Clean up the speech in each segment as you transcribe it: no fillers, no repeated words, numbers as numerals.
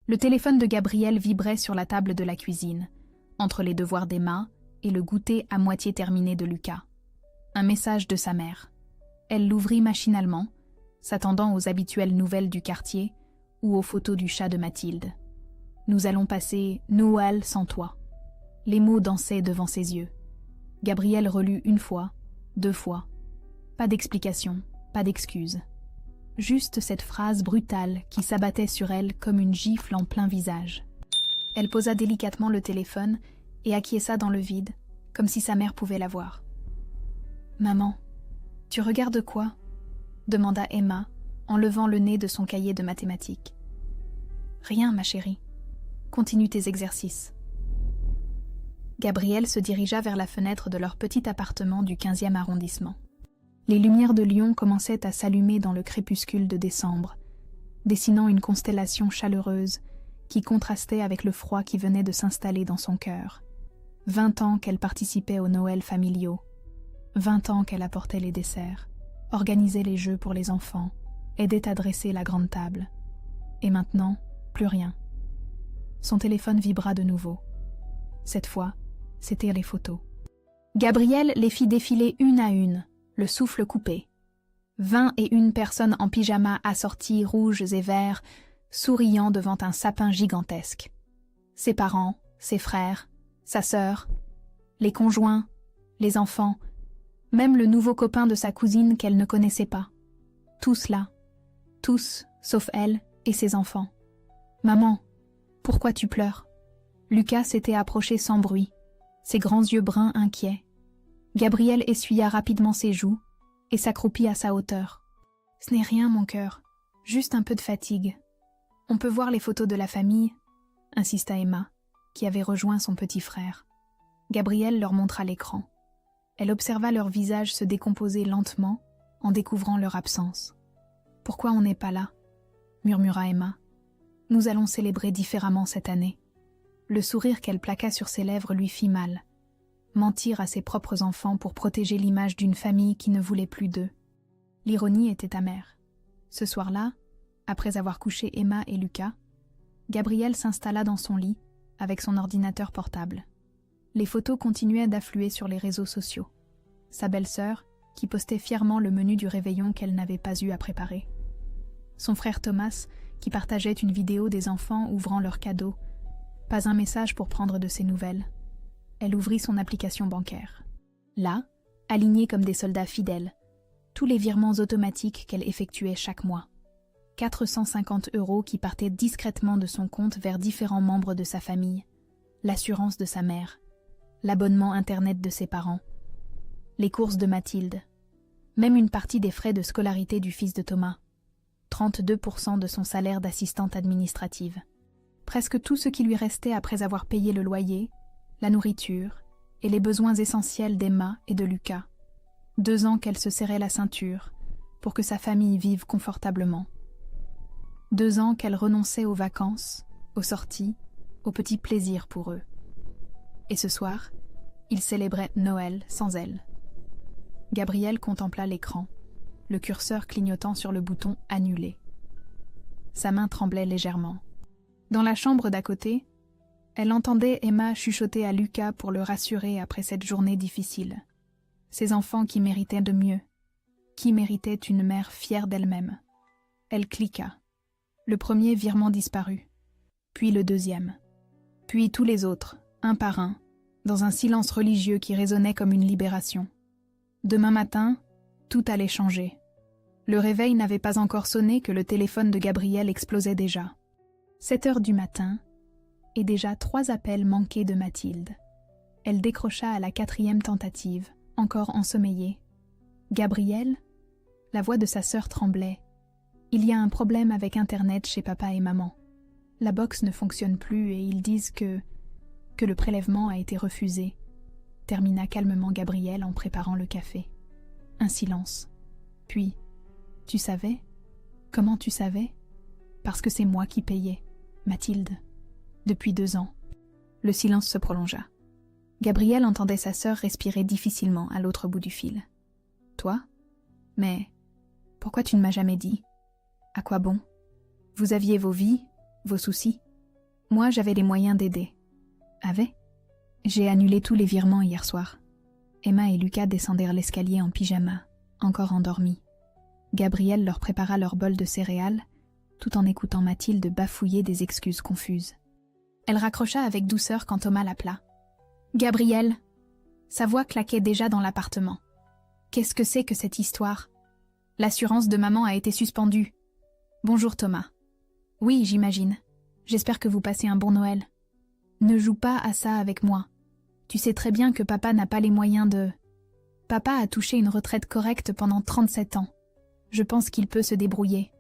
Le téléphone de Gabrielle vibrait sur la table de la cuisine, entre les devoirs d'Emma et le goûter à moitié terminé de Lucas. Un message de sa mère. Elle l'ouvrit machinalement, s'attendant aux habituelles nouvelles du quartier ou aux photos du chat de Mathilde. « Nous allons passer Noël sans toi ». Les mots dansaient devant ses yeux. Gabrielle relut une fois, 2 fois. Pas d'explication, pas d'excuse. Juste cette phrase brutale qui s'abattait sur elle comme une gifle en plein visage. Elle posa délicatement le téléphone et acquiesça dans le vide, comme si sa mère pouvait la voir. « Maman, tu regardes quoi ?» demanda Emma, en levant le nez de son cahier de mathématiques. « Rien, ma chérie. Continue tes exercices. » Gabrielle se dirigea vers la fenêtre de leur petit appartement du 15e arrondissement. Les lumières de Lyon commençaient à s'allumer dans le crépuscule de décembre, dessinant une constellation chaleureuse qui contrastait avec le froid qui venait de s'installer dans son cœur. 20 ans qu'elle participait aux Noëls familiaux, 20 ans qu'elle apportait les desserts, organisait les jeux pour les enfants, aidait à dresser la grande table. Et maintenant, plus rien. Son téléphone vibra de nouveau. Cette fois, c'étaient les photos. Gabrielle les fit défiler une à une, le souffle coupé. 21 personnes en pyjama assorties rouges et verts, souriant devant un sapin gigantesque. Ses parents, ses frères, sa sœur, les conjoints, les enfants, même le nouveau copain de sa cousine qu'elle ne connaissait pas. Tous là. Tous, sauf elle et ses enfants. « Maman, pourquoi tu pleures ?» Lucas s'était approché sans bruit, ses grands yeux bruns inquiets. Gabrielle essuya rapidement ses joues et s'accroupit à sa hauteur. « Ce n'est rien, mon cœur, juste un peu de fatigue. On peut voir les photos de la famille ?» insista Emma, qui avait rejoint son petit frère. Gabrielle leur montra l'écran. Elle observa leur visage se décomposer lentement en découvrant leur absence. « Pourquoi on n'est pas là ?» murmura Emma. « Nous allons célébrer différemment cette année. » Le sourire qu'elle plaqua sur ses lèvres lui fit mal. Mentir à ses propres enfants pour protéger l'image d'une famille qui ne voulait plus d'eux. L'ironie était amère. Ce soir-là, après avoir couché Emma et Lucas, Gabrielle s'installa dans son lit avec son ordinateur portable. Les photos continuaient d'affluer sur les réseaux sociaux. Sa belle-sœur, qui postait fièrement le menu du réveillon qu'elle n'avait pas eu à préparer. Son frère Thomas, qui partageait une vidéo des enfants ouvrant leurs cadeaux. Pas un message pour prendre de ses nouvelles. Elle ouvrit son application bancaire. Là, alignés comme des soldats fidèles, tous les virements automatiques qu'elle effectuait chaque mois. 450 € qui partaient discrètement de son compte vers différents membres de sa famille, l'assurance de sa mère, l'abonnement Internet de ses parents, les courses de Mathilde, même une partie des frais de scolarité du fils de Thomas, 32% de son salaire d'assistante administrative. Presque tout ce qui lui restait après avoir payé le loyer, la nourriture et les besoins essentiels d'Emma et de Lucas. 2 ans qu'elle se serrait la ceinture pour que sa famille vive confortablement. 2 ans qu'elle renonçait aux vacances, aux sorties, aux petits plaisirs pour eux. Et ce soir, ils célébraient Noël sans elle. Gabrielle contempla l'écran, le curseur clignotant sur le bouton « Annuler ». Sa main tremblait légèrement. Dans la chambre d'à côté, elle entendait Emma chuchoter à Lucas pour le rassurer après cette journée difficile. Ses enfants qui méritaient de mieux, qui méritaient une mère fière d'elle-même. Elle cliqua. Le premier virement disparut, puis le deuxième, puis tous les autres, un par un, dans un silence religieux qui résonnait comme une libération. Demain matin, tout allait changer. Le réveil n'avait pas encore sonné que le téléphone de Gabrielle explosait déjà. 7 heures du matin, et déjà 3 appels manqués de Mathilde. Elle décrocha à la 4e tentative, encore ensommeillée. « Gabrielle ?» La voix de sa sœur tremblait. « Il y a un problème avec Internet chez papa et maman. La box ne fonctionne plus et ils disent que le prélèvement a été refusé. » termina calmement Gabrielle en préparant le café. Un silence. Puis, « Tu savais ? Comment tu savais ? Parce que c'est moi qui payais. Mathilde. Depuis 2 ans. » Le silence se prolongea. Gabrielle entendait sa sœur respirer difficilement à l'autre bout du fil. « Toi ? Mais pourquoi tu ne m'as jamais dit ? À quoi bon ? Vous aviez vos vies, vos soucis. Moi, j'avais les moyens d'aider. Avait? J'ai annulé tous les virements hier soir. Emma et Lucas descendirent l'escalier en pyjama, encore endormis. Gabriel leur prépara leur bol de céréales, tout en écoutant Mathilde bafouiller des excuses confuses. Elle raccrocha avec douceur quand Thomas l'appela. « Gabriel !» Sa voix claquait déjà dans l'appartement. « Qu'est-ce que c'est que cette histoire ? L'assurance de maman a été suspendue. »« Bonjour Thomas. »« Oui, j'imagine. J'espère que vous passez un bon Noël. »« Ne joue pas à ça avec moi. Tu sais très bien que papa n'a pas les moyens de... » Papa a touché une retraite correcte pendant 37 ans. Je pense qu'il peut se débrouiller.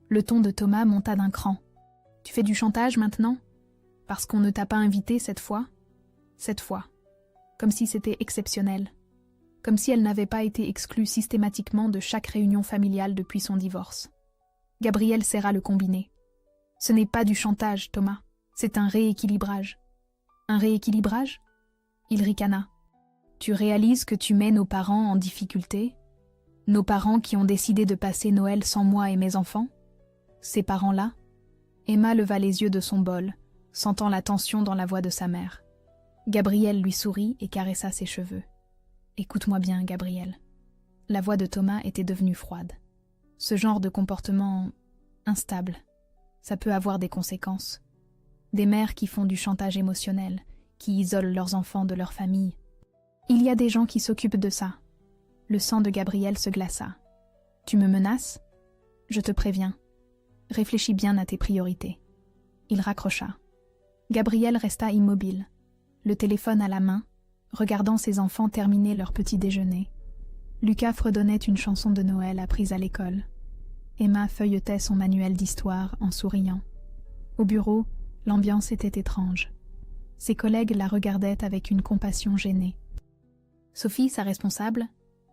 Le ton de Thomas monta d'un cran. « Tu fais du chantage maintenant ? Parce qu'on ne t'a pas invité cette fois ? Cette fois. Comme si c'était exceptionnel. Comme si elle n'avait pas été exclue systématiquement de chaque réunion familiale depuis son divorce. » Gabriel serra le combiné. « Ce n'est pas du chantage, Thomas. C'est un rééquilibrage. »« Un rééquilibrage ?» Il ricana. « Tu réalises que tu mets nos parents en difficulté ? Nos parents qui ont décidé de passer Noël sans moi et mes enfants ? Ces parents-là ?» Emma leva les yeux de son bol, sentant la tension dans la voix de sa mère. Gabriel lui sourit et caressa ses cheveux. « Écoute-moi bien, Gabriel. » La voix de Thomas était devenue froide. Ce genre de comportement instable, ça peut avoir des conséquences. Des mères qui font du chantage émotionnel, qui isolent leurs enfants de leur famille. Il y a des gens qui s'occupent de ça. Le sang de Gabriel se glaça. « Tu me menaces ? Je te préviens. Réfléchis bien à tes priorités. » Il raccrocha. Gabriel resta immobile, le téléphone à la main, regardant ses enfants terminer leur petit déjeuner. Lucas fredonnait une chanson de Noël apprise à l'école. Emma feuilletait son manuel d'histoire en souriant. Au bureau, l'ambiance était étrange. Ses collègues la regardaient avec une compassion gênée. Sophie, sa responsable,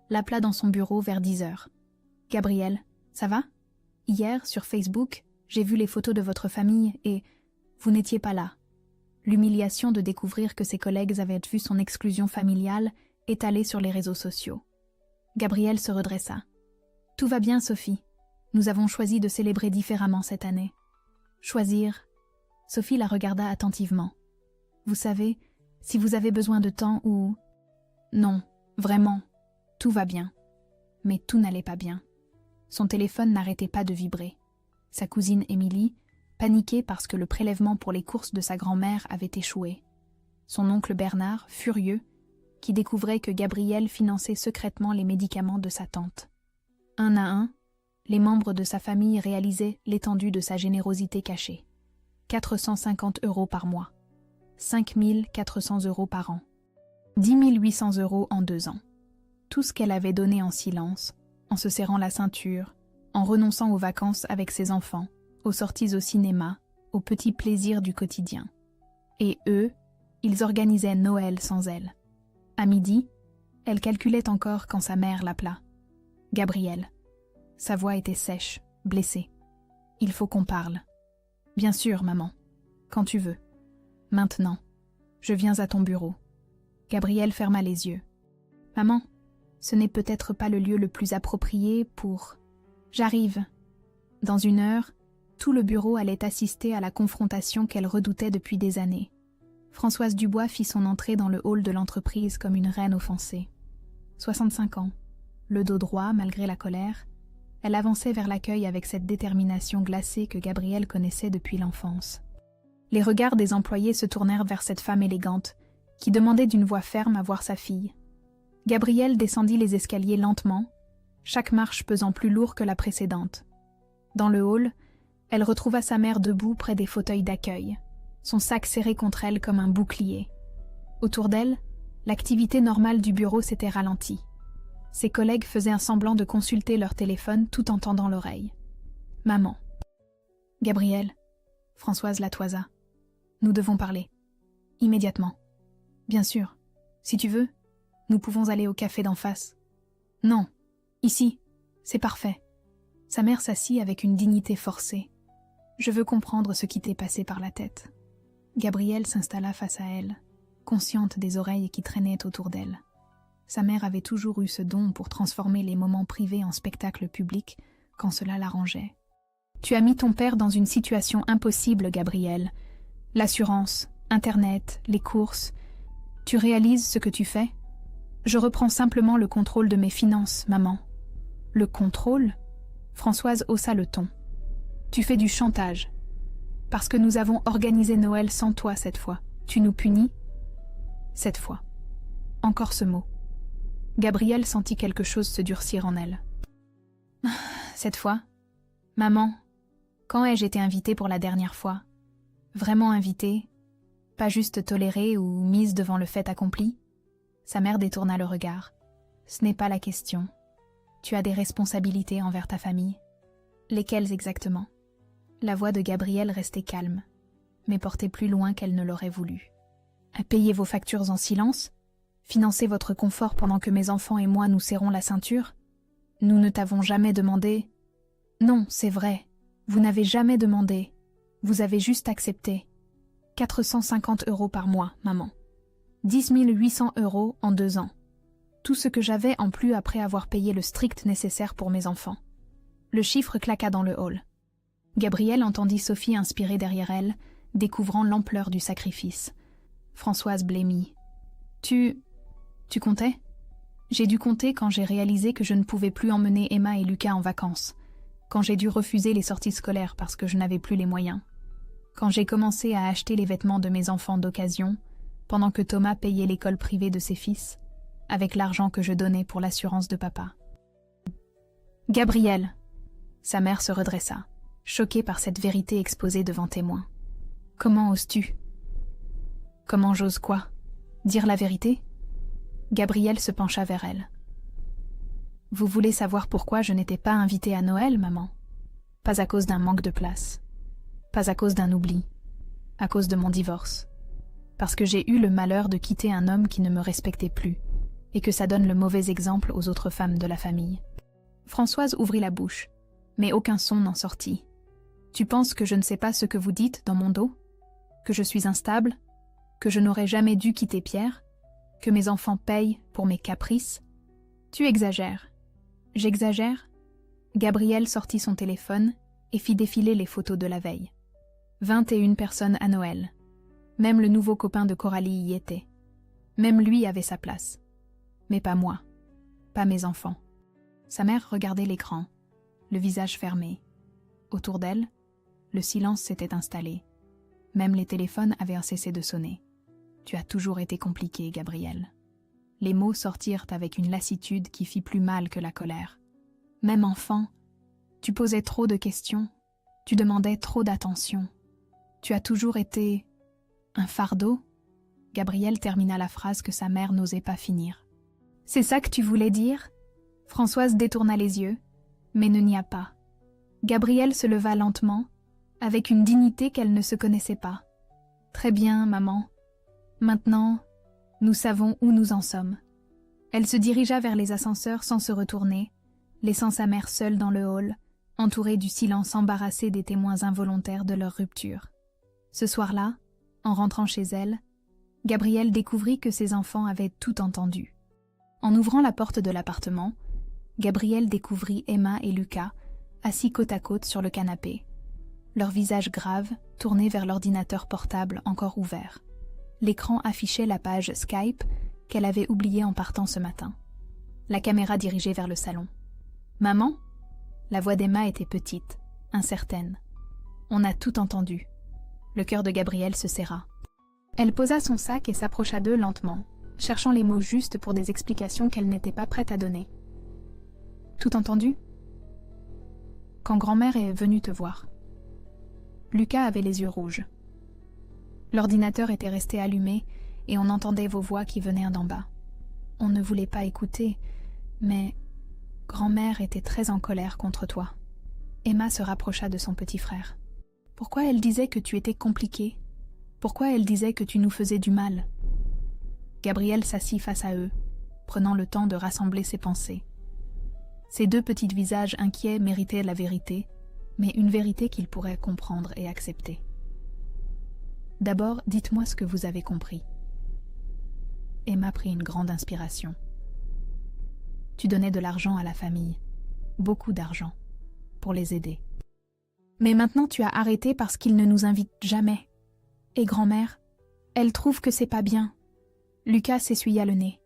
l'appela dans son bureau vers 10h. « Gabriel, ça va ? Hier, sur Facebook, j'ai vu les photos de votre famille et vous n'étiez pas là. » L'humiliation de découvrir que ses collègues avaient vu son exclusion familiale étalée sur les réseaux sociaux. Gabriel se redressa. « Tout va bien, Sophie. Nous avons choisi de célébrer différemment cette année. » « Choisir ?» Sophie la regarda attentivement. « Vous savez, si vous avez besoin de temps ou... » « Non, vraiment, tout va bien. » Mais tout n'allait pas bien. Son téléphone n'arrêtait pas de vibrer. Sa cousine Émilie, paniquée parce que le prélèvement pour les courses de sa grand-mère avait échoué. Son oncle Bernard, furieux, qui découvrait que Gabriel finançait secrètement les médicaments de sa tante. Un à un, les membres de sa famille réalisaient l'étendue de sa générosité cachée. 450 € par mois. 5 400 € par an. 10 800 € en 2 ans. Tout ce qu'elle avait donné en silence, en se serrant la ceinture, en renonçant aux vacances avec ses enfants, aux sorties au cinéma, aux petits plaisirs du quotidien. Et eux, ils organisaient Noël sans elle. À midi, elle calculait encore quand sa mère l'appela. « Gabriel. » Sa voix était sèche, blessée. « Il faut qu'on parle. »« Bien sûr, maman. Quand tu veux. Maintenant. Je viens à ton bureau. » Gabriel ferma les yeux. « Maman, ce n'est peut-être pas le lieu le plus approprié pour... »« J'arrive. » Dans 1 heure, tout le bureau allait assister à la confrontation qu'elle redoutait depuis des années. Françoise Dubois fit son entrée dans le hall de l'entreprise comme une reine offensée. 65 ans, le dos droit malgré la colère, elle avançait vers l'accueil avec cette détermination glacée que Gabriel connaissait depuis l'enfance. Les regards des employés se tournèrent vers cette femme élégante, qui demandait d'une voix ferme à voir sa fille. Gabriel descendit les escaliers lentement, chaque marche pesant plus lourd que la précédente. Dans le hall, elle retrouva sa mère debout près des fauteuils d'accueil, son sac serré contre elle comme un bouclier. Autour d'elle, l'activité normale du bureau s'était ralentie. Ses collègues faisaient un semblant de consulter leur téléphone tout en tendant l'oreille. « Maman. »« Gabriel. » Françoise la toisa. « Nous devons parler. Immédiatement. » « Bien sûr. Si tu veux, nous pouvons aller au café d'en face. »« Non. Ici. C'est parfait. » Sa mère s'assit avec une dignité forcée. « Je veux comprendre ce qui t'est passé par la tête. » Gabrielle s'installa face à elle, consciente des oreilles qui traînaient autour d'elle. Sa mère avait toujours eu ce don pour transformer les moments privés en spectacle public quand cela l'arrangeait. « Tu as mis ton père dans une situation impossible, Gabrielle. L'assurance, Internet, les courses. Tu réalises ce que tu fais? Je reprends simplement le contrôle de mes finances, maman. Le contrôle? Françoise haussa le ton. Tu fais du chantage. Parce que nous avons organisé Noël sans toi cette fois. Tu nous punis? Cette fois. Encore ce mot. Gabrielle sentit quelque chose se durcir en elle. Cette fois? Maman, quand ai-je été invitée pour la dernière fois? Vraiment invitée? Pas juste tolérée ou mise devant le fait accompli? Sa mère détourna le regard. Ce n'est pas la question. Tu as des responsabilités envers ta famille. Lesquelles exactement? La voix de Gabrielle restait calme, mais portait plus loin qu'elle ne l'aurait voulu. À payer vos factures en silence? Financer votre confort pendant que mes enfants et moi nous serrons la ceinture? Nous ne t'avons jamais demandé. Non, c'est vrai. Vous n'avez jamais demandé. Vous avez juste accepté. 450 € par mois, maman. 10 800 € en 2 ans. Tout ce que j'avais en plus après avoir payé le strict nécessaire pour mes enfants. Le chiffre claqua dans le hall. Gabrielle entendit Sophie inspirer derrière elle, découvrant l'ampleur du sacrifice. Françoise blêmit. Tu comptais? J'ai dû compter quand j'ai réalisé que je ne pouvais plus emmener Emma et Lucas en vacances, quand j'ai dû refuser les sorties scolaires parce que je n'avais plus les moyens, quand j'ai commencé à acheter les vêtements de mes enfants d'occasion, pendant que Thomas payait l'école privée de ses fils, avec l'argent que je donnais pour l'assurance de papa. Gabrielle! Sa mère se redressa, choquée par cette vérité exposée devant témoins. Comment oses-tu? Comment j'ose quoi? Dire la vérité? Gabrielle se pencha vers elle. Vous voulez savoir pourquoi je n'étais pas invitée à Noël, maman? Pas à cause d'un manque de place. Pas à cause d'un oubli. À cause de mon divorce. Parce que j'ai eu le malheur de quitter un homme qui ne me respectait plus, et que ça donne le mauvais exemple aux autres femmes de la famille. Françoise ouvrit la bouche, mais aucun son n'en sortit. Tu penses que je ne sais pas ce que vous dites dans mon dos? Que je suis instable? Que je n'aurais jamais dû quitter Pierre? Que mes enfants payent pour mes caprices? Tu exagères. J'exagère? Gabrielle sortit son téléphone et fit défiler les photos de la veille. 21 personnes à Noël. Même le nouveau copain de Coralie y était. Même lui avait sa place. Mais pas moi. Pas mes enfants. Sa mère regardait l'écran, le visage fermé. Autour d'elle, le silence s'était installé. Même les téléphones avaient cessé de sonner. Tu as toujours été compliquée, Gabrielle. Les mots sortirent avec une lassitude qui fit plus mal que la colère. Même enfant, tu posais trop de questions, tu demandais trop d'attention. Tu as toujours été un fardeau? Gabrielle termina la phrase que sa mère n'osait pas finir. C'est ça que tu voulais dire? Françoise détourna les yeux, mais ne nia pas. Gabrielle se leva lentement, avec une dignité qu'elle ne se connaissait pas. Très bien, maman. Maintenant, nous savons où nous en sommes. Elle se dirigea vers les ascenseurs sans se retourner, laissant sa mère seule dans le hall, entourée du silence embarrassé des témoins involontaires de leur rupture. Ce soir-là, en rentrant chez elle, Gabrielle découvrit que ses enfants avaient tout entendu. En ouvrant la porte de l'appartement, Gabrielle découvrit Emma et Lucas, assis côte à côte sur le canapé, leurs visages graves tournés vers l'ordinateur portable encore ouvert. L'écran affichait la page Skype qu'elle avait oubliée en partant ce matin. La caméra dirigée vers le salon. « Maman ?» La voix d'Emma était petite, incertaine. On a tout entendu. Le cœur de Gabrielle se serra. Elle posa son sac et s'approcha d'eux lentement, cherchant les mots justes pour des explications qu'elle n'était pas prête à donner. « Tout entendu ? Quand grand-mère est venue te voir. » Lucas avait les yeux rouges. L'ordinateur était resté allumé et on entendait vos voix qui venaient d'en bas. On ne voulait pas écouter, mais grand-mère était très en colère contre toi. Emma se rapprocha de son petit frère. Pourquoi elle disait que tu étais compliqué? Pourquoi elle disait que tu nous faisais du mal? Gabrielle s'assit face à eux, prenant le temps de rassembler ses pensées. Ces deux petits visages inquiets méritaient la vérité, mais une vérité qu'ils pourraient comprendre et accepter. D'abord, dites-moi ce que vous avez compris. Emma prit une grande inspiration. Tu donnais de l'argent à la famille, beaucoup d'argent, pour les aider. Mais maintenant tu as arrêté parce qu'ils ne nous invitent jamais. Et grand-mère, elle trouve que c'est pas bien. Lucas s'essuya le nez.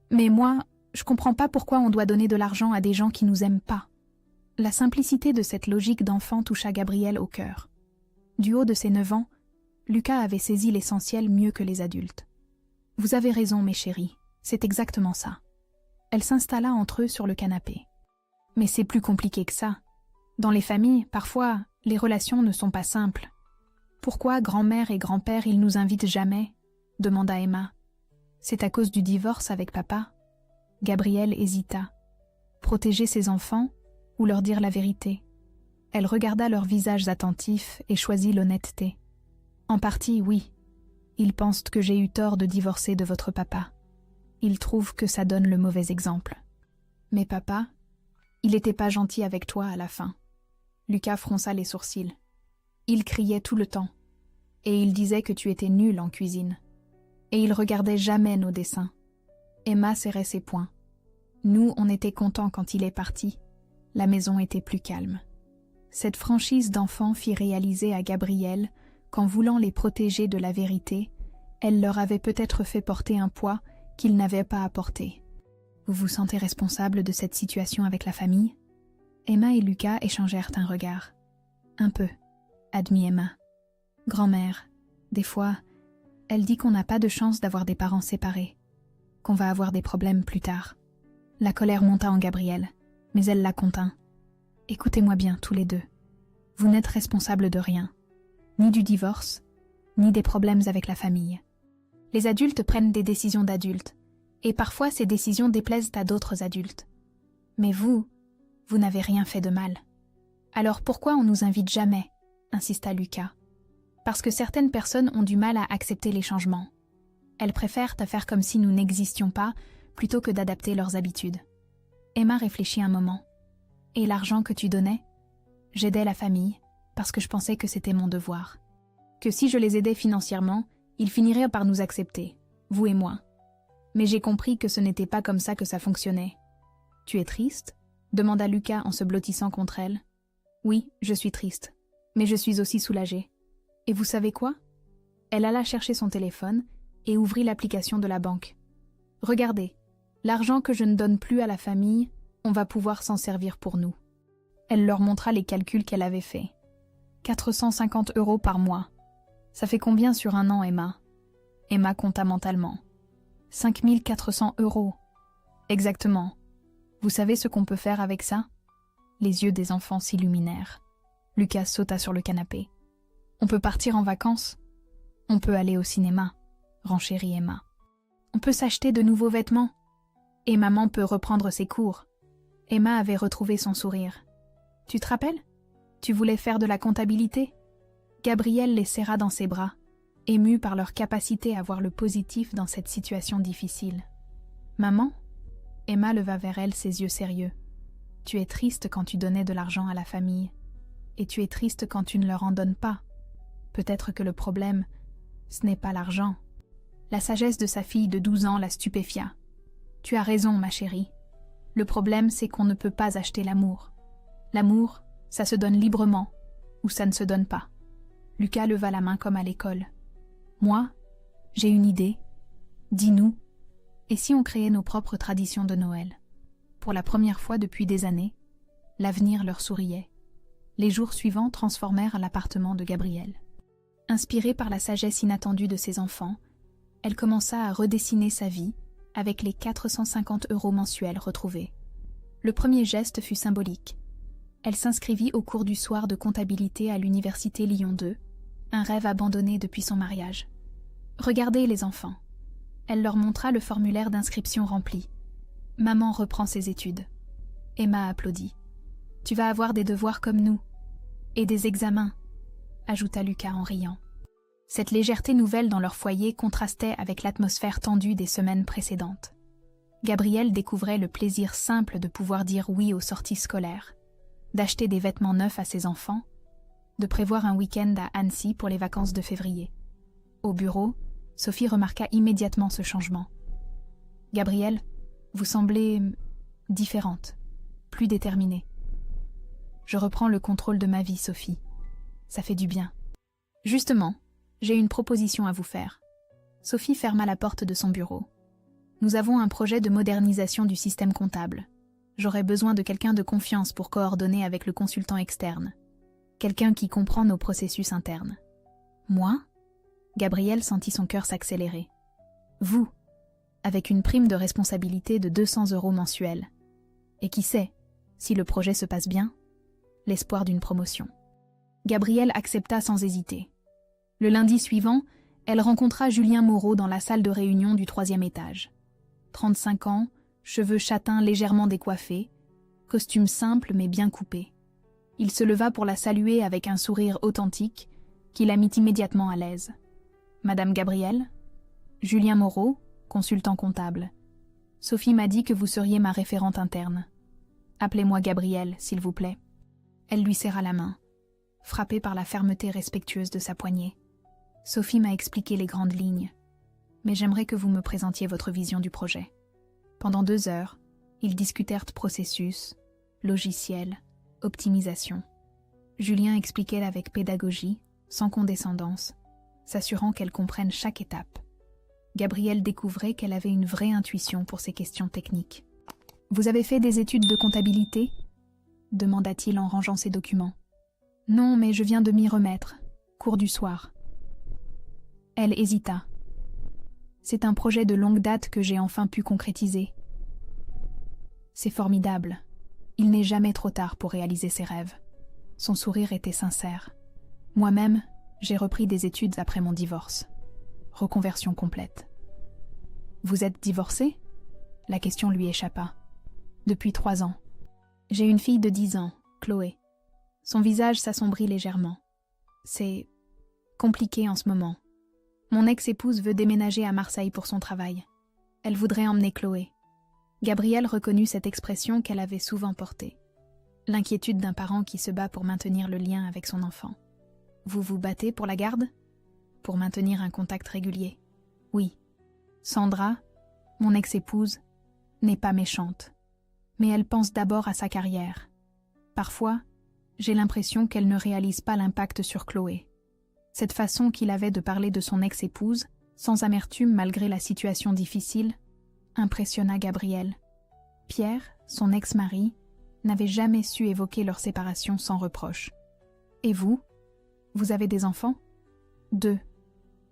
Mais moi, je comprends pas pourquoi on doit donner de l'argent à des gens qui nous aiment pas. La simplicité de cette logique d'enfant toucha Gabrielle au cœur. Du haut de ses 9 ans, Lucas avait saisi l'essentiel mieux que les adultes. Vous avez raison, mes chéris, c'est exactement ça. Elle s'installa entre eux sur le canapé. Mais c'est plus compliqué que ça. Dans les familles, parfois, les relations ne sont pas simples. Pourquoi grand-mère et grand-père, ils nous invitent jamais ? Demanda Emma. C'est à cause du divorce avec papa ? Gabrielle hésita. Protéger ses enfants ou leur dire la vérité ? Elle regarda leurs visages attentifs et choisit l'honnêteté. En partie, oui. Ils pensent que j'ai eu tort de divorcer de votre papa. Ils trouvent que ça donne le mauvais exemple. Mais papa, il était pas gentil avec toi à la fin. Lucas fronça les sourcils. Il criait tout le temps. Et il disait que tu étais nulle en cuisine. Et il regardait jamais nos dessins. Emma serrait ses poings. Nous, on était contents quand il est parti. La maison était plus calme. Cette franchise d'enfant fit réaliser à Gabrielle qu'en voulant les protéger de la vérité, elle leur avait peut-être fait porter un poids qu'ils n'avaient pas à porter. Vous vous sentez responsable de cette situation avec la famille ? Emma et Lucas échangèrent un regard. Un peu, admit Emma. Grand-mère, des fois, elle dit qu'on n'a pas de chance d'avoir des parents séparés, qu'on va avoir des problèmes plus tard. La colère monta en Gabrielle, mais elle la contint. Écoutez-moi bien, tous les deux. Vous n'êtes responsables de rien, ni du divorce, ni des problèmes avec la famille. Les adultes prennent des décisions d'adultes, et parfois ces décisions déplaisent à d'autres adultes. Mais vous n'avez rien fait de mal. Alors pourquoi on nous invite jamais ? Insista Lucas. Parce que certaines personnes ont du mal à accepter les changements. Elles préfèrent faire comme si nous n'existions pas, plutôt que d'adapter leurs habitudes. Emma réfléchit un moment. Et l'argent que tu donnais ? J'aidais la famille, parce que je pensais que c'était mon devoir. Que si je les aidais financièrement, ils finiraient par nous accepter, vous et moi. Mais j'ai compris que ce n'était pas comme ça que ça fonctionnait. Tu es triste ? Demanda Lucas en se blottissant contre elle. Oui, je suis triste, mais je suis aussi soulagée. Et vous savez quoi ? Elle alla chercher son téléphone et ouvrit l'application de la banque. Regardez, l'argent que je ne donne plus à la famille, on va pouvoir s'en servir pour nous. Elle leur montra les calculs qu'elle avait faits. 450 € par mois. Ça fait combien sur un an, Emma ? Emma compta mentalement. 5 400 €. Exactement. Vous savez ce qu'on peut faire avec ça ? Les yeux des enfants s'illuminèrent. Lucas sauta sur le canapé. On peut partir en vacances ? On peut aller au cinéma, renchérit Emma. On peut s'acheter de nouveaux vêtements ? Et maman peut reprendre ses cours. Emma avait retrouvé son sourire. Tu te rappelles ? Tu voulais faire de la comptabilité ? Gabrielle les serra dans ses bras, émue par leur capacité à voir le positif dans cette situation difficile. Maman ? Emma leva vers elle ses yeux sérieux. Tu es triste quand tu donnais de l'argent à la famille. Et tu es triste quand tu ne leur en donnes pas. Peut-être que le problème, ce n'est pas l'argent. La sagesse de sa fille de 12 ans la stupéfia. Tu as raison, ma chérie. Le problème, c'est qu'on ne peut pas acheter l'amour. L'amour, ça se donne librement, ou ça ne se donne pas. Lucas leva la main comme à l'école. Moi, j'ai une idée. Dis-nous, et si on créait nos propres traditions de Noël ? Pour la première fois depuis des années, l'avenir leur souriait. Les jours suivants transformèrent l'appartement de Gabrielle. Inspirée par la sagesse inattendue de ses enfants, elle commença à redessiner sa vie avec les 450 € mensuels retrouvés. Le premier geste fut symbolique. Elle s'inscrivit au cours du soir de comptabilité à l'université Lyon 2, un rêve abandonné depuis son mariage. Regardez les enfants. Elle leur montra le formulaire d'inscription rempli. Maman reprend ses études. Emma applaudit. Tu vas avoir des devoirs comme nous. Et des examens, ajouta Lucas en riant. Cette légèreté nouvelle dans leur foyer contrastait avec l'atmosphère tendue des semaines précédentes. Gabrielle découvrait le plaisir simple de pouvoir dire oui aux sorties scolaires, d'acheter des vêtements neufs à ses enfants, de prévoir un week-end à Annecy pour les vacances de février. Au bureau, Sophie remarqua immédiatement ce changement. « Gabrielle, vous semblez différente, plus déterminée. »« Je reprends le contrôle de ma vie, Sophie. Ça fait du bien. » Justement, J'ai une proposition à vous faire. Sophie ferma la porte de son bureau. Nous avons un projet de modernisation du système comptable. J'aurais besoin de quelqu'un de confiance pour coordonner avec le consultant externe. Quelqu'un qui comprend nos processus internes. Moi ? Gabrielle sentit son cœur s'accélérer. Vous, avec une prime de responsabilité de 200 € mensuels. Et qui sait, si le projet se passe bien, l'espoir d'une promotion. Gabrielle accepta sans hésiter. Le lundi suivant, elle rencontra Julien Moreau dans la salle de réunion du 3e étage. 35 ans, cheveux châtains légèrement décoiffés, costume simple mais bien coupé. Il se leva pour la saluer avec un sourire authentique qui la mit immédiatement à l'aise. « Madame Gabrielle ? Julien Moreau, consultant comptable. Sophie m'a dit que vous seriez ma référente interne. Appelez-moi Gabrielle, s'il vous plaît. » Elle lui serra la main, frappée par la fermeté respectueuse de sa poignée. « Sophie m'a expliqué les grandes lignes, mais j'aimerais que vous me présentiez votre vision du projet. » Pendant 2 heures, ils discutèrent processus, logiciel, optimisation. Julien expliquait avec pédagogie, sans condescendance, s'assurant qu'elle comprenne chaque étape. Gabrielle découvrait qu'elle avait une vraie intuition pour ces questions techniques. « Vous avez fait des études de comptabilité ?» demanda-t-il en rangeant ses documents. « Non, mais je viens de m'y remettre. Cours du soir. » Elle hésita. « C'est un projet de longue date que j'ai enfin pu concrétiser. » C'est formidable. Il n'est jamais trop tard pour réaliser ses rêves. Son sourire était sincère. Moi-même, j'ai repris des études après mon divorce. Reconversion complète. « Vous êtes divorcé ?» La question lui échappa. « Depuis 3 ans. J'ai une fille de 10 ans, Chloé. Son visage s'assombrit légèrement. C'est compliqué en ce moment. Mon ex-épouse veut déménager à Marseille pour son travail. Elle voudrait emmener Chloé. » Gabrielle reconnut cette expression qu'elle avait souvent portée. L'inquiétude d'un parent qui se bat pour maintenir le lien avec son enfant. « Vous vous battez pour la garde ? Pour maintenir un contact régulier ? » « Oui. Sandra, mon ex-épouse, n'est pas méchante. Mais elle pense d'abord à sa carrière. Parfois, j'ai l'impression qu'elle ne réalise pas l'impact sur Chloé. » Cette façon qu'il avait de parler de son ex-épouse, sans amertume malgré la situation difficile, impressionna Gabrielle. Pierre, son ex-mari, n'avait jamais su évoquer leur séparation sans reproche. « Et vous ? Vous avez des enfants ? » 2.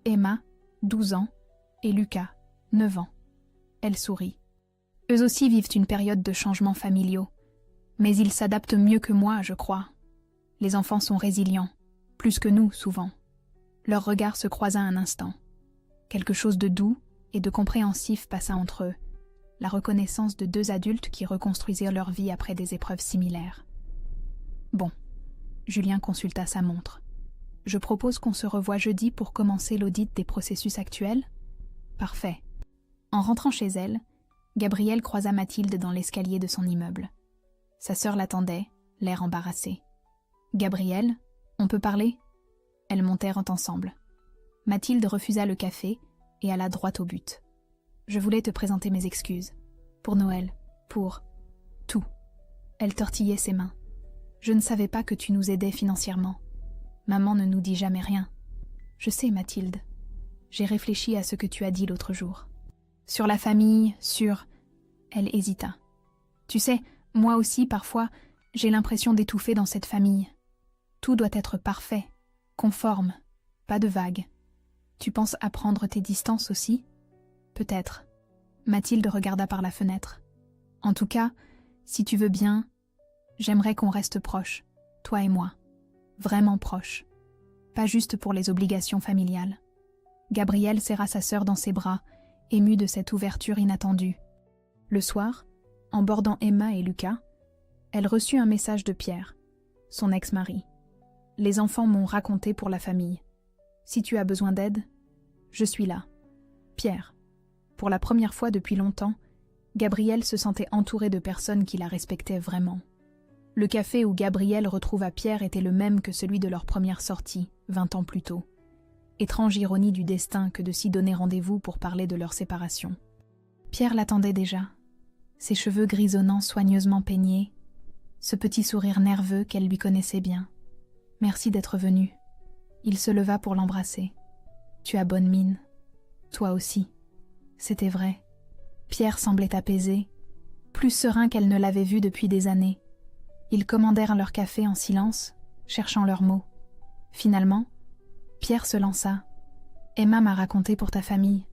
Emma, 12 ans, et Lucas, 9 ans. Elle sourit. Eux aussi vivent une période de changements familiaux, mais ils s'adaptent mieux que moi, je crois. Les enfants sont résilients, plus que nous, souvent. Leur regard se croisa un instant. Quelque chose de doux et de compréhensif passa entre eux, la reconnaissance de 2 adultes qui reconstruisirent leur vie après des épreuves similaires. Bon, Julien consulta sa montre. Je propose qu'on se revoie jeudi pour commencer l'audit des processus actuels ? Parfait. En rentrant chez elle, Gabrielle croisa Mathilde dans l'escalier de son immeuble. Sa sœur l'attendait, l'air embarrassé. « Gabrielle, on peut parler ?» Elles montèrent ensemble. Mathilde refusa le café et alla droit au but. « Je voulais te présenter mes excuses. Pour Noël, pour... tout. » Elle tortillait ses mains. « Je ne savais pas que tu nous aidais financièrement. Maman ne nous dit jamais rien. Je sais, Mathilde. J'ai réfléchi à ce que tu as dit l'autre jour. Sur la famille, sur... » Elle hésita. « Tu sais, moi aussi, parfois, j'ai l'impression d'étouffer dans cette famille. Tout doit être parfait, conforme, pas de vagues. Tu penses à prendre tes distances aussi ? Peut-être. » Mathilde regarda par la fenêtre. « En tout cas, si tu veux bien, j'aimerais qu'on reste proches, toi et moi. Vraiment proches. Pas juste pour les obligations familiales. » Gabrielle serra sa sœur dans ses bras, émue de cette ouverture inattendue. Le soir, en bordant Emma et Lucas, elle reçut un message de Pierre, son ex-mari. « Les enfants m'ont raconté pour la famille. Si tu as besoin d'aide, je suis là. Pierre. » Pour la première fois depuis longtemps, Gabrielle se sentait entourée de personnes qui la respectaient vraiment. Le café où Gabrielle retrouva Pierre était le même que celui de leur première sortie, 20 ans plus tôt. Étrange ironie du destin que de s'y donner rendez-vous pour parler de leur séparation. Pierre l'attendait déjà. Ses cheveux grisonnants soigneusement peignés, ce petit sourire nerveux qu'elle lui connaissait bien. « Merci d'être venu. » Il se leva pour l'embrasser. Tu as bonne mine. Toi aussi. C'était vrai. Pierre semblait apaisé, plus serein qu'elle ne l'avait vu depuis des années. Ils commandèrent leur café en silence, cherchant leurs mots. Finalement, Pierre se lança. « Emma m'a raconté pour ta famille.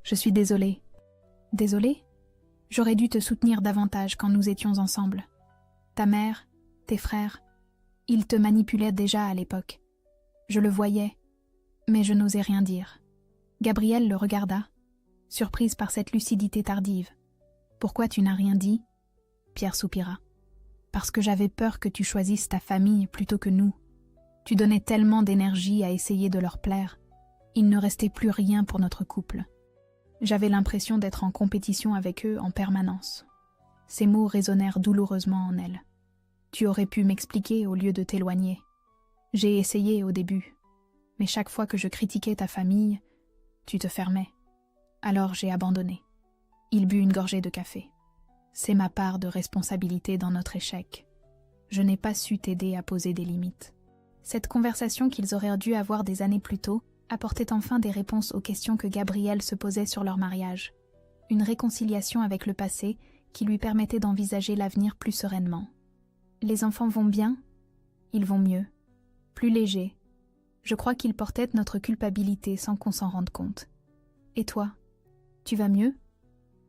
Je suis désolée. » « Désolée ? J'aurais dû te soutenir davantage quand nous étions ensemble. Ta mère, tes frères, ils te manipulaient déjà à l'époque. Je le voyais, mais je n'osais rien dire. » Gabrielle le regarda, surprise par cette lucidité tardive. « Pourquoi tu n'as rien dit ?» Pierre soupira. « Parce que j'avais peur que tu choisisses ta famille plutôt que nous. Tu donnais tellement d'énergie à essayer de leur plaire. Il ne restait plus rien pour notre couple. J'avais l'impression d'être en compétition avec eux en permanence. » Ces mots résonnèrent douloureusement en elle. « Tu aurais pu m'expliquer au lieu de t'éloigner. J'ai essayé au début, mais chaque fois que je critiquais ta famille, tu te fermais. Alors j'ai abandonné. » Il but une gorgée de café. « C'est ma part de responsabilité dans notre échec. Je n'ai pas su t'aider à poser des limites. » Cette conversation qu'ils auraient dû avoir des années plus tôt apportait enfin des réponses aux questions que Gabrielle se posait sur leur mariage. Une réconciliation avec le passé qui lui permettait d'envisager l'avenir plus sereinement. « Les enfants vont bien ? Ils vont mieux. Plus légers. Je crois qu'ils portaient notre culpabilité sans qu'on s'en rende compte. Et toi ? Tu vas mieux ? »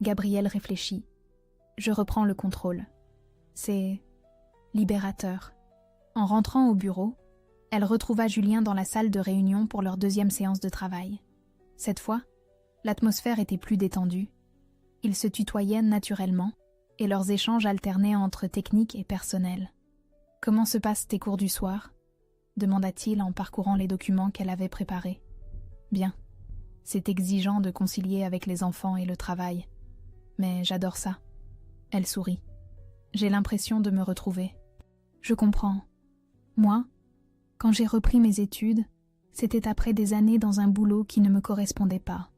Gabrielle réfléchit. « Je reprends le contrôle. C'est libérateur. » En rentrant au bureau, elle retrouva Julien dans la salle de réunion pour leur deuxième séance de travail. Cette fois, l'atmosphère était plus détendue. Ils se tutoyaient naturellement et leurs échanges alternaient entre technique et personnel. « Comment se passent tes cours du soir ?» demanda-t-il en parcourant les documents qu'elle avait préparés. « Bien. C'est exigeant de concilier avec les enfants et le travail. Mais j'adore ça. » Elle sourit. « J'ai l'impression de me retrouver. » « Je comprends. Moi, quand j'ai repris mes études, c'était après des années dans un boulot qui ne me correspondait pas.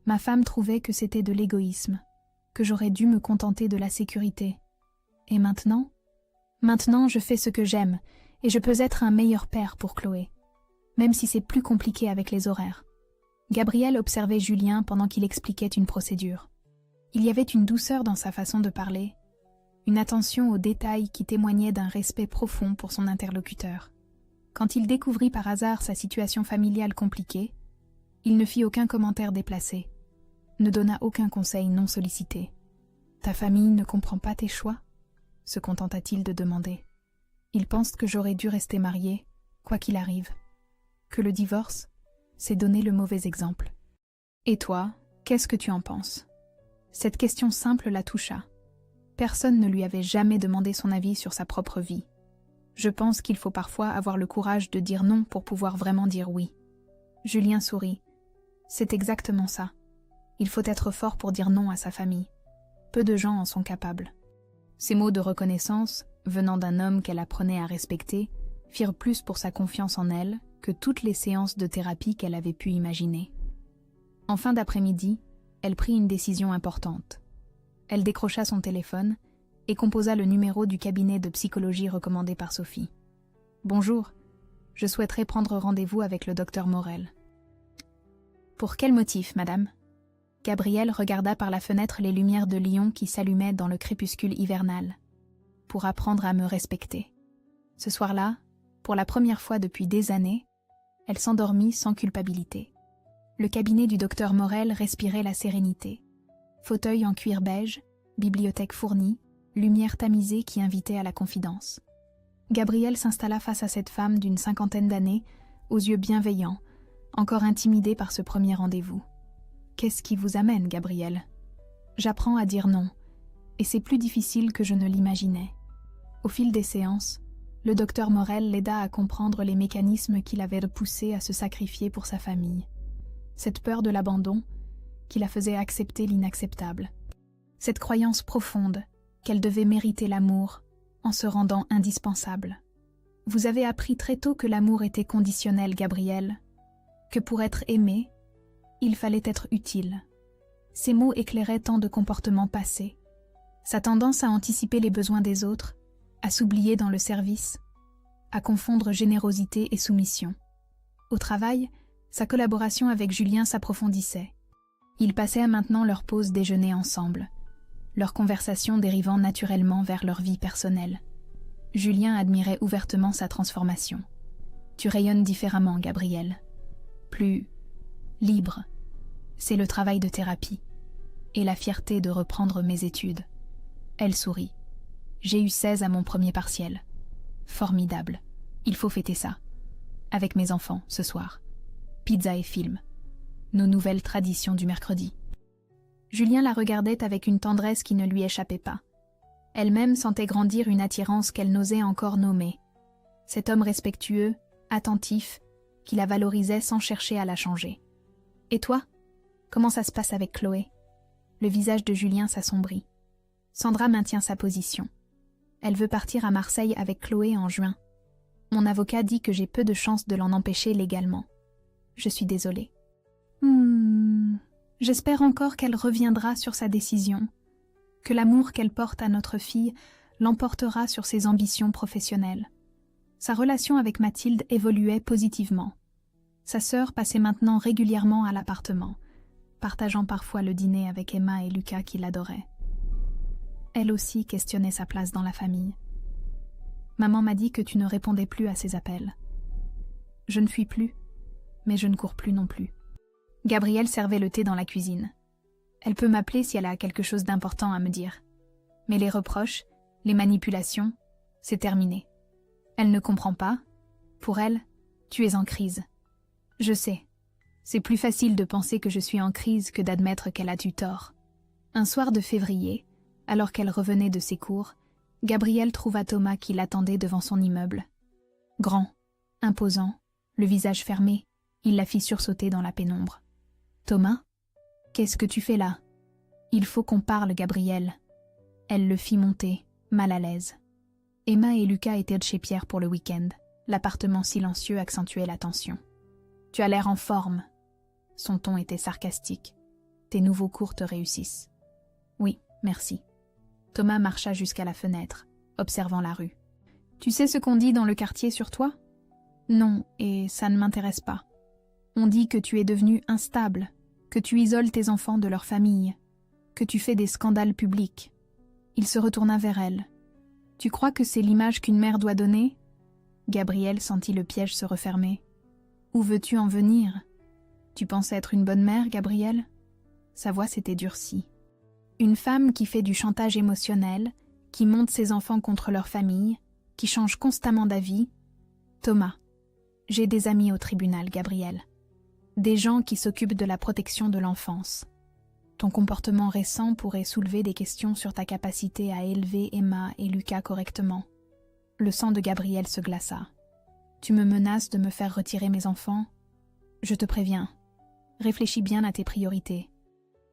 Ma femme trouvait que c'était de l'égoïsme, que j'aurais dû me contenter de la sécurité. Et maintenant, je fais ce que j'aime et je peux être un meilleur père pour Chloé, même si c'est plus compliqué avec les horaires. » Gabrielle observait Julien pendant qu'il expliquait une procédure. Il y avait une douceur dans sa façon de parler, une attention aux détails qui témoignait d'un respect profond pour son interlocuteur. Quand il découvrit par hasard sa situation familiale compliquée, il ne fit aucun commentaire déplacé, ne donna aucun conseil non sollicité. « Ta famille ne comprend pas tes choix ?» se contenta-t-il de demander. « Ils pensent que j'aurais dû rester mariée, quoi qu'il arrive. Que le divorce, c'est donner le mauvais exemple. Et toi, qu'est-ce que tu en penses ?» Cette question simple la toucha. Personne ne lui avait jamais demandé son avis sur sa propre vie. Je pense qu'il faut parfois avoir le courage de dire non pour pouvoir vraiment dire oui. Julien sourit. C'est exactement ça. Il faut être fort pour dire non à sa famille. Peu de gens en sont capables. Ces mots de reconnaissance, venant d'un homme qu'elle apprenait à respecter, firent plus pour sa confiance en elle que toutes les séances de thérapie qu'elle avait pu imaginer. En fin d'après-midi, elle prit une décision importante. Elle décrocha son téléphone et composa le numéro du cabinet de psychologie recommandé par Sophie. « Bonjour, je souhaiterais prendre rendez-vous avec le docteur Morel. »« Pour quel motif, madame ?» Gabrielle regarda par la fenêtre les lumières de Lyon qui s'allumaient dans le crépuscule hivernal. « Pour apprendre à me respecter. » Ce soir-là, pour la première fois depuis des années, elle s'endormit sans culpabilité. Le cabinet du docteur Morel respirait la sérénité. Fauteuil en cuir beige, bibliothèque fournie, lumière tamisée qui invitait à la confidence. Gabrielle s'installa face à cette femme d'une 50aine d'années, aux yeux bienveillants, encore intimidée par ce premier rendez-vous. « Qu'est-ce qui vous amène, Gabrielle ?» J'apprends à dire non, et c'est plus difficile que je ne l'imaginais. Au fil des séances, le docteur Morel l'aida à comprendre les mécanismes qui l'avaient poussée à se sacrifier pour sa famille. Cette peur de l'abandon qui la faisait accepter l'inacceptable. Cette croyance profonde qu'elle devait mériter l'amour en se rendant indispensable. Vous avez appris très tôt que l'amour était conditionnel, Gabrielle, que pour être aimé, il fallait être utile. Ces mots éclairaient tant de comportements passés. Sa tendance à anticiper les besoins des autres, à s'oublier dans le service, à confondre générosité et soumission. Au travail, Sa collaboration avec Julien s'approfondissait. Ils passaient maintenant leur pause déjeuner ensemble, leur conversation dérivant naturellement vers leur vie personnelle. Julien admirait ouvertement sa transformation. « Tu rayonnes différemment, Gabrielle. Plus libre. C'est le travail de thérapie. Et la fierté de reprendre mes études. » Elle sourit. « J'ai eu 16 à mon premier partiel. Formidable. Il faut fêter ça. Avec mes enfants, ce soir. Pizza et film. Nos nouvelles traditions du mercredi. » Julien la regardait avec une tendresse qui ne lui échappait pas. Elle-même sentait grandir une attirance qu'elle n'osait encore nommer. Cet homme respectueux, attentif, qui la valorisait sans chercher à la changer. « Et toi? Comment ça se passe avec Chloé ?» Le visage de Julien s'assombrit. Sandra maintient sa position. Elle veut partir à Marseille avec Chloé en juin. Mon avocat dit que j'ai peu de chances de l'en empêcher légalement. Je suis désolée. J'espère encore qu'elle reviendra sur sa décision, que l'amour qu'elle porte à notre fille l'emportera sur ses ambitions professionnelles. Sa relation avec Mathilde évoluait positivement. Sa sœur passait maintenant régulièrement à l'appartement, partageant parfois le dîner avec Emma et Lucas qui l'adoraient. Elle aussi questionnait sa place dans la famille. Maman m'a dit que tu ne répondais plus à ses appels. Je ne fuis plus, mais je ne cours plus non plus. Gabrielle servait le thé dans la cuisine. Elle peut m'appeler si elle a quelque chose d'important à me dire. Mais les reproches, les manipulations, c'est terminé. Elle ne comprend pas. Pour elle, tu es en crise. Je sais. C'est plus facile de penser que je suis en crise que d'admettre qu'elle a du tort. Un soir de février, alors qu'elle revenait de ses cours, Gabrielle trouva Thomas qui l'attendait devant son immeuble. Grand, imposant, le visage fermé, il la fit sursauter dans la pénombre. « Thomas, qu'est-ce que tu fais là ? Il faut qu'on parle, Gabrielle. » Elle le fit monter, mal à l'aise. Emma et Lucas étaient chez Pierre pour le week-end. L'appartement silencieux accentuait la tension. « Tu as l'air en forme. » Son ton était sarcastique. « Tes nouveaux cours te réussissent. »« Oui, merci. » Thomas marcha jusqu'à la fenêtre, observant la rue. « Tu sais ce qu'on dit dans le quartier sur toi ? » ?»« Non, et ça ne m'intéresse pas. On dit que tu es devenu instable, que tu isoles tes enfants de leur famille, que tu fais des scandales publics. » Il se retourna vers elle. « Tu crois que c'est l'image qu'une mère doit donner ?» Gabrielle sentit le piège se refermer. « Où veux-tu en venir ? Tu penses être une bonne mère, Gabrielle ?» Sa voix s'était durcie. « Une femme qui fait du chantage émotionnel, qui monte ses enfants contre leur famille, qui change constamment d'avis. Thomas, j'ai des amis au tribunal, Gabrielle. Des gens qui s'occupent de la protection de l'enfance. Ton comportement récent pourrait soulever des questions sur ta capacité à élever Emma et Lucas correctement. » Le sang de Gabrielle se glaça. « Tu me menaces de me faire retirer mes enfants ? Je te préviens. Réfléchis bien à tes priorités.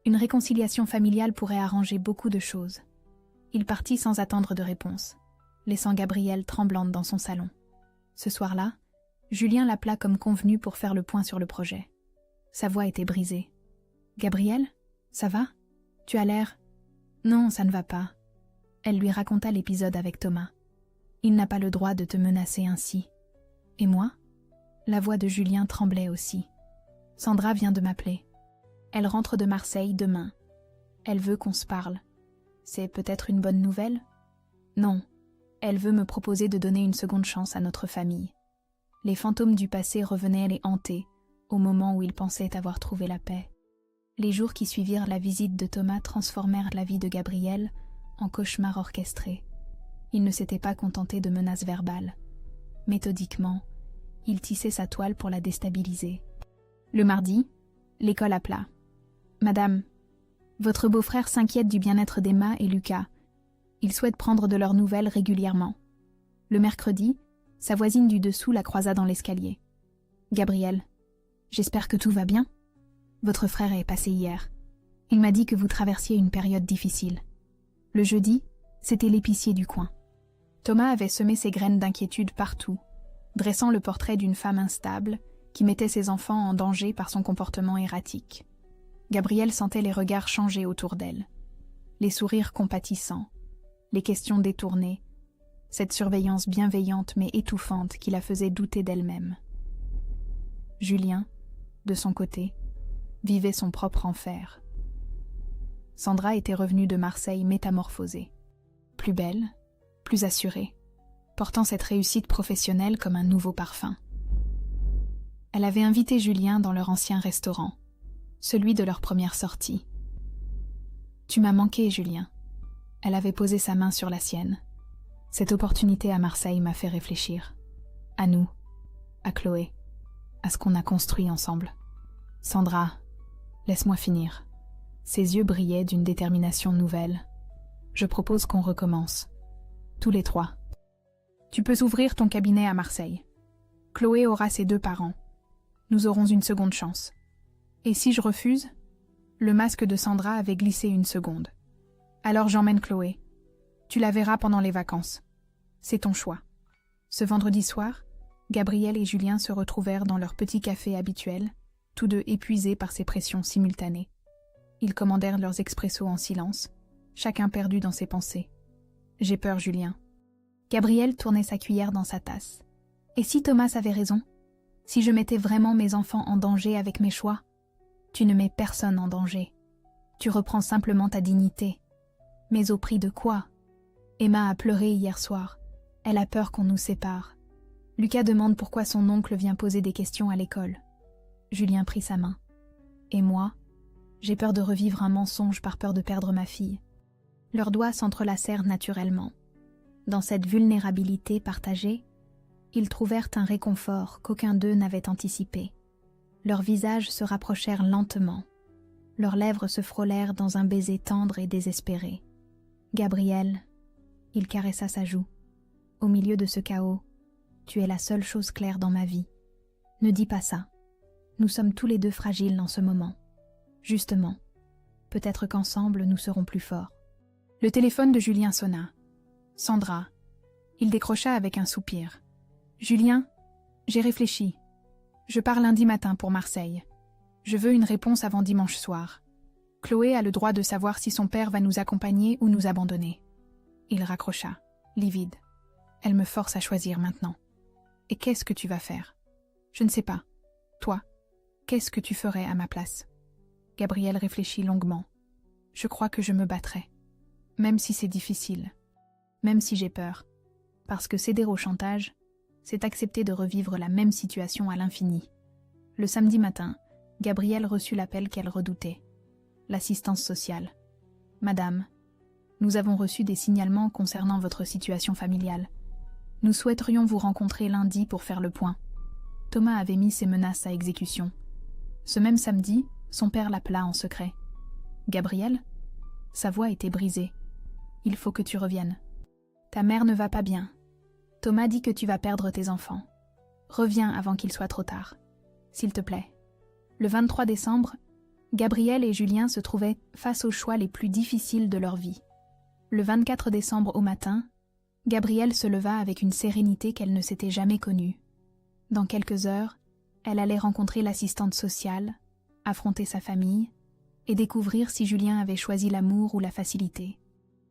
Une réconciliation familiale pourrait arranger beaucoup de choses. » Il partit sans attendre de réponse, laissant Gabrielle tremblante dans son salon. Ce soir-là, Julien l'appela comme convenu pour faire le point sur le projet. Sa voix était brisée. « Gabrielle, ça va ? Tu as l'air... » ?»« Non, ça ne va pas. » Elle lui raconta l'épisode avec Thomas. « Il n'a pas le droit de te menacer ainsi. »« Et moi ?» La voix de Julien tremblait aussi. « Sandra vient de m'appeler. Elle rentre de Marseille demain. Elle veut qu'on se parle. C'est peut-être une bonne nouvelle ? Non. Elle veut me proposer de donner une seconde chance à notre famille. » Les fantômes du passé revenaient les hanter, au moment où ils pensaient avoir trouvé la paix. Les jours qui suivirent la visite de Thomas transformèrent la vie de Gabrielle en cauchemar orchestré. Il ne s'était pas contenté de menaces verbales. Méthodiquement, il tissait sa toile pour la déstabiliser. Le mardi, l'école appela. « Madame, votre beau-frère s'inquiète du bien-être d'Emma et Lucas. Il souhaite prendre de leurs nouvelles régulièrement. » Le mercredi, sa voisine du dessous la croisa dans l'escalier. « Gabrielle, j'espère que tout va bien. Votre frère est passé hier. Il m'a dit que vous traversiez une période difficile. Le jeudi, c'était l'épicier du coin. » Thomas avait semé ses graines d'inquiétude partout, dressant le portrait d'une femme instable qui mettait ses enfants en danger par son comportement erratique. Gabrielle sentait les regards changer autour d'elle, les sourires compatissants, les questions détournées, cette surveillance bienveillante mais étouffante qui la faisait douter d'elle-même. Julien, de son côté, vivait son propre enfer. Sandra était revenue de Marseille métamorphosée, plus belle, plus assurée, portant cette réussite professionnelle comme un nouveau parfum. Elle avait invité Julien dans leur ancien restaurant, celui de leur première sortie. « Tu m'as manqué, Julien. » Elle avait posé sa main sur la sienne. Cette opportunité à Marseille m'a fait réfléchir. À nous, à Chloé, à ce qu'on a construit ensemble. « Sandra, laisse-moi finir. » Ses yeux brillaient d'une détermination nouvelle. « Je propose qu'on recommence. Tous les trois. Tu peux ouvrir ton cabinet à Marseille. Chloé aura ses 2 parents. Nous aurons une seconde chance. Et si je refuse ? Le masque de Sandra avait glissé une seconde. Alors j'emmène Chloé. Tu la verras pendant les vacances. C'est ton choix. Ce vendredi soir, Gabriel et Julien se retrouvèrent dans leur petit café habituel, tous deux épuisés par ces pressions simultanées. Ils commandèrent leurs expressos en silence, chacun perdu dans ses pensées. « J'ai peur, Julien. » Gabriel tournait sa cuillère dans sa tasse. « Et si Thomas avait raison ? Si je mettais vraiment mes enfants en danger avec mes choix ? Tu ne mets personne en danger. Tu reprends simplement ta dignité. Mais au prix de quoi ? Emma a pleuré hier soir. Elle a peur qu'on nous sépare. Lucas demande pourquoi son oncle vient poser des questions à l'école. Julien prit sa main. Et moi, j'ai peur de revivre un mensonge par peur de perdre ma fille. Leurs doigts s'entrelacèrent naturellement. Dans cette vulnérabilité partagée, ils trouvèrent un réconfort qu'aucun d'eux n'avait anticipé. Leurs visages se rapprochèrent lentement. Leurs lèvres se frôlèrent dans un baiser tendre et désespéré. « Gabriel », il caressa sa joue. « Au milieu de ce chaos, tu es la seule chose claire dans ma vie. Ne dis pas ça. Nous sommes tous les 2 fragiles en ce moment. Justement, peut-être qu'ensemble nous serons plus forts. » Le téléphone de Julien sonna. Sandra. Il décrocha avec un soupir. « Julien, j'ai réfléchi. Je pars lundi matin pour Marseille. Je veux une réponse avant dimanche soir. Chloé a le droit de savoir si son père va nous accompagner ou nous abandonner. » Il raccrocha, livide. « Elle me force à choisir maintenant. Et qu'est-ce que tu vas faire ? Je ne sais pas. Toi, qu'est-ce que tu ferais à ma place ? » Gabriel réfléchit longuement. « Je crois que je me battrai. Même si c'est difficile. Même si j'ai peur. Parce que céder au chantage, c'est accepter de revivre la même situation à l'infini. » Le samedi matin, Gabrielle reçut l'appel qu'elle redoutait. L'assistance sociale. « Madame, nous avons reçu des signalements concernant votre situation familiale. Nous souhaiterions vous rencontrer lundi pour faire le point. » Thomas avait mis ses menaces à exécution. Ce même samedi, son père l'appela en secret. « Gabrielle ?» Sa voix était brisée. « Il faut que tu reviennes. Ta mère ne va pas bien. Thomas dit que tu vas perdre tes enfants. Reviens avant qu'il soit trop tard. S'il te plaît. » Le 23 décembre, Gabriel et Julien se trouvaient face aux choix les plus difficiles de leur vie. Le 24 décembre au matin, Gabrielle se leva avec une sérénité qu'elle ne s'était jamais connue. Dans quelques heures, elle allait rencontrer l'assistante sociale, affronter sa famille et découvrir si Julien avait choisi l'amour ou la facilité.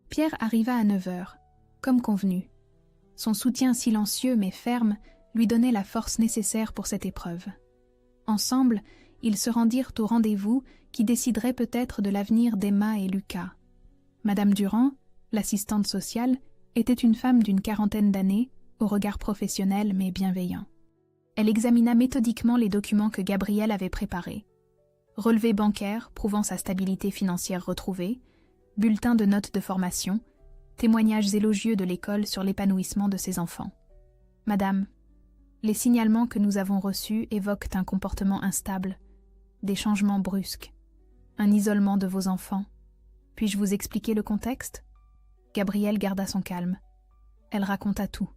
Pierre arriva à 9h, comme convenu. Son soutien silencieux mais ferme lui donnait la force nécessaire pour cette épreuve. Ensemble, ils se rendirent au rendez-vous qui déciderait peut-être de l'avenir d'Emma et Lucas. Madame Durand, l'assistante sociale, était une femme d'une 40aine d'années, au regard professionnel mais bienveillant. Elle examina méthodiquement les documents que Gabriel avait préparés. Relevé bancaire prouvant sa stabilité financière retrouvée, bulletin de notes de formation, témoignages élogieux de l'école sur l'épanouissement de ses enfants. « Madame, les signalements que nous avons reçus évoquent un comportement instable, des changements brusques, un isolement de vos enfants. Puis-je vous expliquer le contexte ?» Gabrielle garda son calme. Elle raconta tout.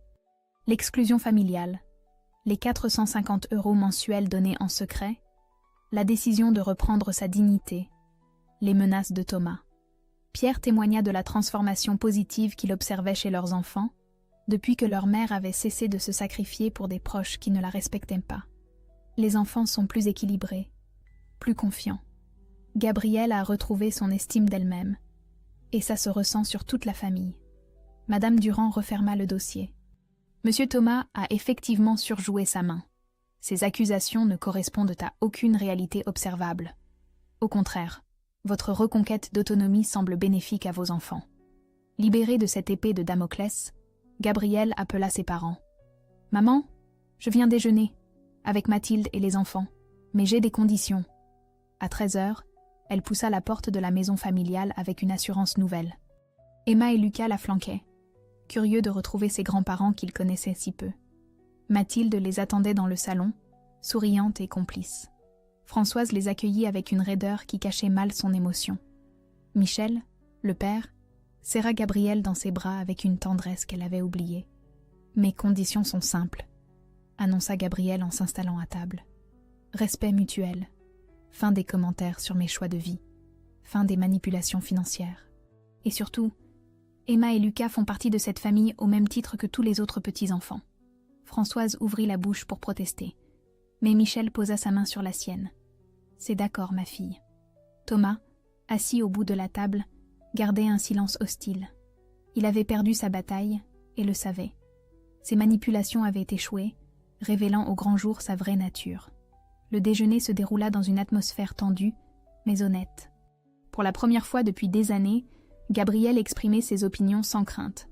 L'exclusion familiale, les 450 € mensuels donnés en secret, la décision de reprendre sa dignité, les menaces de Thomas. Pierre témoigna de la transformation positive qu'il observait chez leurs enfants, depuis que leur mère avait cessé de se sacrifier pour des proches qui ne la respectaient pas. Les enfants sont plus équilibrés, plus confiants. Gabrielle a retrouvé son estime d'elle-même, et ça se ressent sur toute la famille. Madame Durand referma le dossier. Monsieur Thomas a effectivement surjoué sa main. Ces accusations ne correspondent à aucune réalité observable. Au contraire, votre reconquête d'autonomie semble bénéfique à vos enfants. Libérée de cette épée de Damoclès, Gabrielle appela ses parents. « Maman, je viens déjeuner, avec Mathilde et les enfants, mais j'ai des conditions. » À 13h, elle poussa la porte de la maison familiale avec une assurance nouvelle. Emma et Lucas la flanquaient, curieux de retrouver ses grands-parents qu'ils connaissaient si peu. Mathilde les attendait dans le salon, souriante et complice. Françoise les accueillit avec une raideur qui cachait mal son émotion. Michel, le père, serra Gabrielle dans ses bras avec une tendresse qu'elle avait oubliée. « Mes conditions sont simples », annonça Gabrielle en s'installant à table. « Respect mutuel. Fin des commentaires sur mes choix de vie. Fin des manipulations financières. Et surtout, Emma et Lucas font partie de cette famille au même titre que tous les autres petits-enfants. » Françoise ouvrit la bouche pour protester, mais Michel posa sa main sur la sienne. « C'est d'accord, ma fille. » Thomas, assis au bout de la table, gardait un silence hostile. Il avait perdu sa bataille et le savait. Ses manipulations avaient échoué, révélant au grand jour sa vraie nature. Le déjeuner se déroula dans une atmosphère tendue, mais honnête. Pour la première fois depuis des années, Gabrielle exprimait ses opinions sans crainte.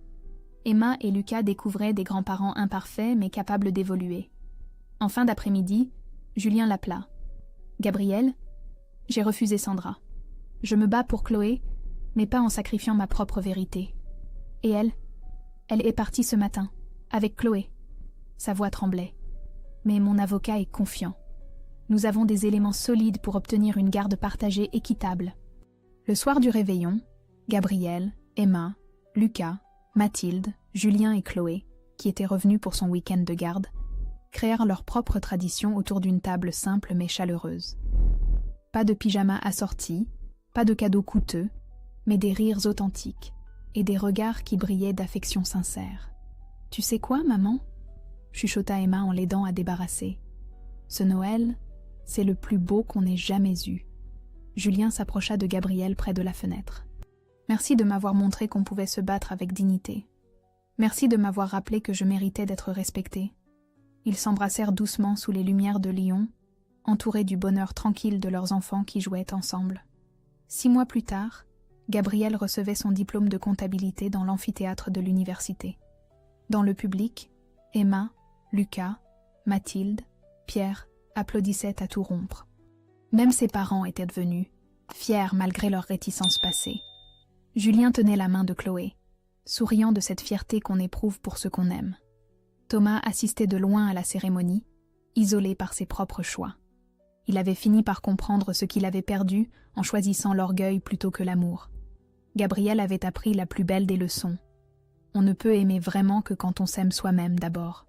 Emma et Lucas découvraient des grands-parents imparfaits mais capables d'évoluer. En fin d'après-midi, Julien l'appela. « Gabrielle, j'ai refusé Sandra. Je me bats pour Chloé, mais pas en sacrifiant ma propre vérité. Et elle est partie ce matin, avec Chloé. » Sa voix tremblait. « Mais mon avocat est confiant. Nous avons des éléments solides pour obtenir une garde partagée équitable. » Le soir du réveillon, Gabrielle, Emma, Lucas, Mathilde, Julien et Chloé, qui étaient revenus pour son week-end de garde, créèrent leur propre tradition autour d'une table simple mais chaleureuse. Pas de pyjama assorti, pas de cadeaux coûteux, mais des rires authentiques et des regards qui brillaient d'affection sincère. « Tu sais quoi, maman ?» chuchota Emma en l'aidant à débarrasser. « Ce Noël, c'est le plus beau qu'on ait jamais eu. » Julien s'approcha de Gabrielle près de la fenêtre. « Merci de m'avoir montré qu'on pouvait se battre avec dignité. Merci de m'avoir rappelé que je méritais d'être respectée. » Ils s'embrassèrent doucement sous les lumières de Lyon, entourés du bonheur tranquille de leurs enfants qui jouaient ensemble. 6 mois plus tard, Gabrielle recevait son diplôme de comptabilité dans l'amphithéâtre de l'université. Dans le public, Emma, Lucas, Mathilde, Pierre applaudissaient à tout rompre. Même ses parents étaient devenus, fiers malgré leur réticence passée. Julien tenait la main de Chloé, souriant de cette fierté qu'on éprouve pour ce qu'on aime. Thomas assistait de loin à la cérémonie, isolé par ses propres choix. Il avait fini par comprendre ce qu'il avait perdu en choisissant l'orgueil plutôt que l'amour. Gabrielle avait appris la plus belle des leçons. On ne peut aimer vraiment que quand on s'aime soi-même d'abord.